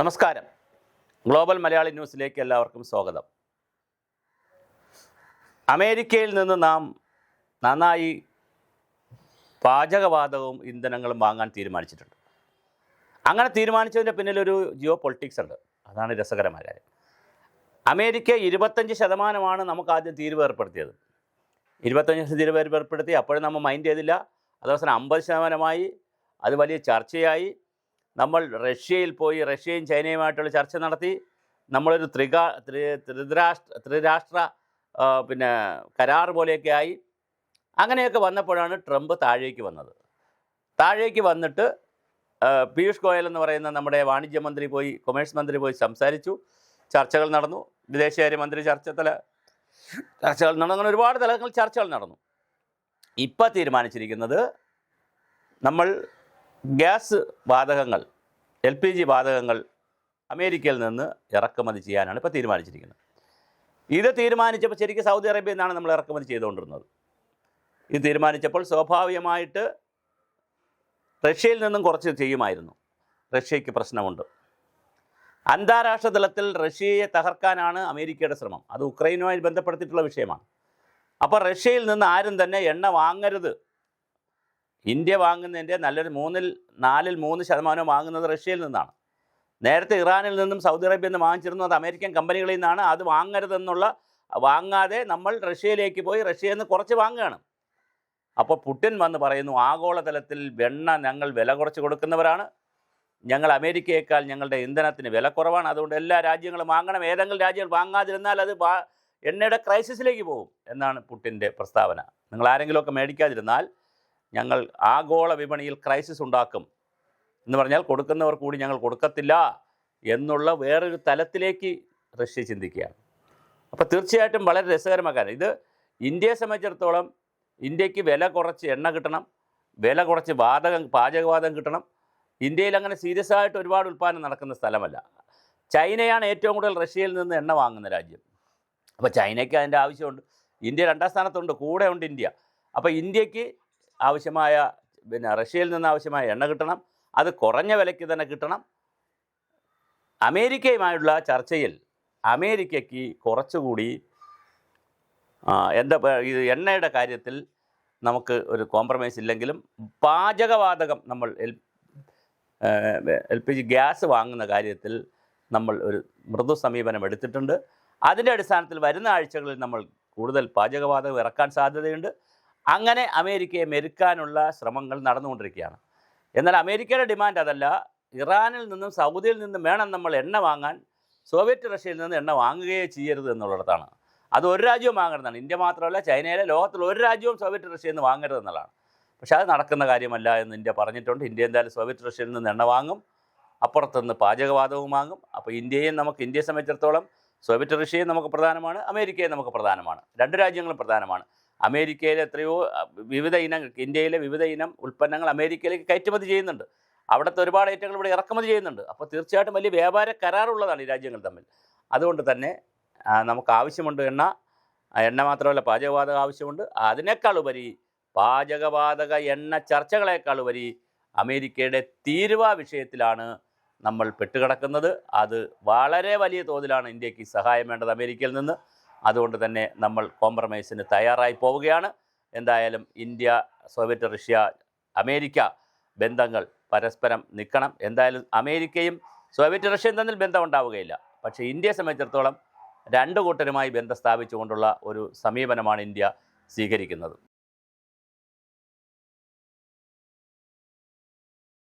നമസ്കാരം. ഗ്ലോബൽ മലയാളി ന്യൂസിലേക്ക് എല്ലാവർക്കും സ്വാഗതം. അമേരിക്കയിൽ നിന്ന് നാം നന്നായി പാചകവാതകവും ഇന്ധനങ്ങളും വാങ്ങാൻ തീരുമാനിച്ചിട്ടുണ്ട്. അങ്ങനെ തീരുമാനിച്ചതിൻ്റെ പിന്നിലൊരു ജിയോ പൊളിറ്റിക്സ് ഉണ്ട്. അതാണ് രസകരമായ കാര്യം. അമേരിക്ക 25% നമുക്ക് ആദ്യം തീരുവ ഏർപ്പെടുത്തിയത്. 25% തീരുവ ഏർപ്പെടുത്തി. അപ്പോഴും നമ്മൾ മൈൻഡ് ചെയ്തില്ല. അതവസാനം 50%. അത് വലിയ ചർച്ചയായി. നമ്മൾ റഷ്യയിൽ പോയി റഷ്യയും ചൈനയുമായിട്ടുള്ള ചർച്ച നടത്തി. നമ്മളൊരു ത്രിരാഷ്ട്ര കരാർ പോലെയൊക്കെ ആയി. അങ്ങനെയൊക്കെ വന്നപ്പോഴാണ് ട്രംപ് താഴേക്ക് വന്നത്. താഴേക്ക് വന്നിട്ട് പീയൂഷ് ഗോയൽ എന്ന് പറയുന്ന നമ്മുടെ വാണിജ്യ മന്ത്രി പോയി, കൊമേഴ്സ് മന്ത്രി പോയി സംസാരിച്ചു. ചർച്ചകൾ നടന്നു. വിദേശകാര്യമന്ത്രി ചർച്ചകൾ നടന്നു. അങ്ങനെ ഒരുപാട് തലങ്ങളിൽ ചർച്ചകൾ നടന്നു. ഇപ്പോൾ തീരുമാനിച്ചിരിക്കുന്നത് നമ്മൾ ഗ്യാസ് വാതകങ്ങൾ, LPG വാതകങ്ങൾ അമേരിക്കയിൽ നിന്ന് ഇറക്കുമതി ചെയ്യാനാണ് ഇപ്പോൾ തീരുമാനിച്ചിരിക്കുന്നത്. ഇത് തീരുമാനിച്ചപ്പോൾ ശരിക്കും സൗദി അറേബ്യയിൽ നിന്നാണ് നമ്മൾ ഇറക്കുമതി ചെയ്തുകൊണ്ടിരുന്നത്. ഇത് തീരുമാനിച്ചപ്പോൾ സ്വാഭാവികമായിട്ട് റഷ്യയിൽ നിന്നും കുറച്ച് ചെയ്യുമായിരുന്നു. റഷ്യയ്ക്ക് പ്രശ്നമുണ്ട്. അന്താരാഷ്ട്ര തലത്തിൽ റഷ്യയെ തകർക്കാനാണ് അമേരിക്കയുടെ ശ്രമം. അത് ഉക്രൈനുമായി ബന്ധപ്പെടുത്തിയിട്ടുള്ള വിഷയമാണ്. അപ്പോൾ റഷ്യയിൽ നിന്ന് ആരും തന്നെ എണ്ണ വാങ്ങരുത്. ഇന്ത്യ വാങ്ങുന്നതിൻ്റെ നല്ലൊരു 3% വാങ്ങുന്നത് റഷ്യയിൽ നിന്നാണ്. നേരത്തെ ഇറാനിൽ നിന്നും സൗദി അറേബ്യയിൽ നിന്ന് വാങ്ങിച്ചിരുന്നു. അത് അമേരിക്കൻ കമ്പനികളിൽ നിന്നാണ്. അത് വാങ്ങാതെ നമ്മൾ റഷ്യയിലേക്ക് പോയി റഷ്യയിൽ നിന്ന് കുറച്ച് വാങ്ങുകയാണ്. അപ്പോൾ പുടിൻ വന്ന് പറയുന്നു, ആഗോളതലത്തിൽ എണ്ണ ഞങ്ങൾ വില കുറച്ച് കൊടുക്കുന്നവരാണ്. ഞങ്ങൾ അമേരിക്കയേക്കാൾ ഞങ്ങളുടെ ഇന്ധനത്തിന് വില കുറവാണ്. അതുകൊണ്ട് എല്ലാ രാജ്യങ്ങളും വാങ്ങണം. ഏതെങ്കിലും രാജ്യങ്ങൾ വാങ്ങാതിരുന്നാൽ അത് എണ്ണയുടെ ക്രൈസിസിലേക്ക് പോകും എന്നാണ് പുടിൻ്റെ പ്രസ്താവന. നിങ്ങൾ ആരെങ്കിലുമൊക്കെ മേടിക്കാതിരുന്നാൽ ഞങ്ങൾ ആഗോള വിപണിയിൽ ക്രൈസിസ് ഉണ്ടാക്കും എന്ന് പറഞ്ഞാൽ കൊടുക്കുന്നവർ കൂടി ഞങ്ങൾ കൊടുക്കത്തില്ല എന്നുള്ള വേറൊരു തലത്തിലേക്ക് റഷ്യ ചിന്തിക്കുകയാണ്. അപ്പോൾ തീർച്ചയായിട്ടും വളരെ രസകരമായ ഇത് ഇന്ത്യയെ സംബന്ധിച്ചിടത്തോളം ഇന്ത്യക്ക് വില കുറച്ച് എണ്ണ കിട്ടണം, വില കുറച്ച് പാചകവാതകം കിട്ടണം. ഇന്ത്യയിൽ അങ്ങനെ സീരിയസ് ആയിട്ട് ഒരുപാട് ഉൽപ്പാദനം നടക്കുന്ന സ്ഥലമല്ല. ചൈനയാണ് ഏറ്റവും കൂടുതൽ റഷ്യയിൽ നിന്ന് എണ്ണ വാങ്ങുന്ന രാജ്യം. അപ്പോൾ ചൈനയ്ക്ക് അതിൻ്റെ ആവശ്യമുണ്ട്. ഇന്ത്യ 2ാം സ്ഥാനത്തുണ്ട്, കൂടെ ഉണ്ട് ഇന്ത്യ. അപ്പോൾ ഇന്ത്യക്ക് ആവശ്യമായ റഷ്യയിൽ നിന്ന് ആവശ്യമായ എണ്ണ കിട്ടണം. അത് കുറഞ്ഞ വിലയ്ക്ക് തന്നെ കിട്ടണം. അമേരിക്കയുമായുള്ള ചർച്ചയിൽ അമേരിക്കയ്ക്ക് കുറച്ചുകൂടി എണ്ണയുടെ കാര്യത്തിൽ നമുക്ക് ഒരു കോംപ്രമൈസ് ഇല്ലെങ്കിലും പാചകവാതകം നമ്മൾ LPG ഗ്യാസ് വാങ്ങുന്ന കാര്യത്തിൽ നമ്മൾ ഒരു മൃദു സമീപനം എടുത്തിട്ടുണ്ട്. അതിൻ്റെ അടിസ്ഥാനത്തിൽ വരുന്ന ആഴ്ചകളിൽ നമ്മൾ കൂടുതൽ പാചകവാതകം ഇറക്കാൻ സാധ്യതയുണ്ട്. അങ്ങനെ അമേരിക്കയെ മെരുക്കാനുള്ള ശ്രമങ്ങൾ നടന്നുകൊണ്ടിരിക്കുകയാണ്. എന്നാൽ അമേരിക്കയുടെ ഡിമാൻഡ് അതല്ല. ഇറാനിൽ നിന്നും സൗദിയിൽ നിന്നും വേണം നമ്മൾ എണ്ണ വാങ്ങാൻ. സോവിയറ്റ് റഷ്യയിൽ നിന്ന് എണ്ണ വാങ്ങുകയേ ചെയ്യരുത് എന്നുള്ളിടത്താണ്. അത് ഒരു രാജ്യവും വാങ്ങരുതാണ്. ഇന്ത്യ മാത്രമല്ല, ചൈനയിലെ ലോകത്തിൽ ഒരു രാജ്യവും സോവിയറ്റ് റഷ്യയിൽ നിന്ന് വാങ്ങരുത് എന്നുള്ളതാണ്. പക്ഷേ അത് നടക്കുന്ന കാര്യമല്ല എന്ന് ഇന്ത്യ പറഞ്ഞിട്ടുണ്ട്. ഇന്ത്യ എന്തായാലും സോവിയറ്റ് റഷ്യയിൽ നിന്ന് എണ്ണ വാങ്ങും, അപ്പുറത്തുനിന്ന് പാചകവാതകവും വാങ്ങും. അപ്പോൾ ഇന്ത്യയെ സംബന്ധിച്ചിടത്തോളം സോവിയറ്റ് റഷ്യയും നമുക്ക് പ്രധാനമാണ്, അമേരിക്കയും നമുക്ക് പ്രധാനമാണ്. 2 രാജ്യങ്ങളും പ്രധാനമാണ്. അമേരിക്കയിലെ ഇന്ത്യയിലെ വിവിധ ഇനം ഉൽപ്പന്നങ്ങൾ അമേരിക്കയിലേക്ക് കയറ്റുമതി ചെയ്യുന്നുണ്ട്. അവിടുത്തെ ഒരുപാട് ഐറ്റങ്ങൾ ഇവിടെ ഇറക്കുമതി ചെയ്യുന്നുണ്ട്. അപ്പോൾ തീർച്ചയായിട്ടും വലിയ വ്യാപാര കരാറുള്ളതാണ് ഈ രാജ്യങ്ങൾ തമ്മിൽ. അതുകൊണ്ട് തന്നെ നമുക്ക് ആവശ്യമുണ്ട് എണ്ണ മാത്രമല്ല, പാചകവാതകം ആവശ്യമുണ്ട്. അതിനേക്കാൾ ഉപരി പാചകവാതക എണ്ണ ചർച്ചകളേക്കാൾ ഉപരി അമേരിക്കയുടെ തീരുവ വിഷയത്തിലാണ് നമ്മൾ പെട്ടുകിടക്കുന്നത്. അത് വളരെ വലിയ തോതിലാണ് ഇന്ത്യക്ക് സഹായം വേണ്ടത് അമേരിക്കയിൽ നിന്ന്. അതുകൊണ്ട് തന്നെ നമ്മൾ കോംപ്രമൈസിന് തയ്യാറായി പോവുകയാണ്. എന്തായാലും ഇന്ത്യ, സോവിയറ്റ് റഷ്യ, അമേരിക്ക ബന്ധങ്ങൾ പരസ്പരം നിൽക്കണം. എന്തായാലും അമേരിക്കയും സോവിയറ്റ് റഷ്യയും തമ്മിൽ ബന്ധം ഉണ്ടാവുകയില്ല. പക്ഷേ ഇന്ത്യയെ സംബന്ധിച്ചിടത്തോളം 2 കൂട്ടരുമായി ബന്ധം സ്ഥാപിച്ചുകൊണ്ടുള്ള ഒരു സമീപനമാണ് ഇന്ത്യ സ്വീകരിക്കുന്നത്.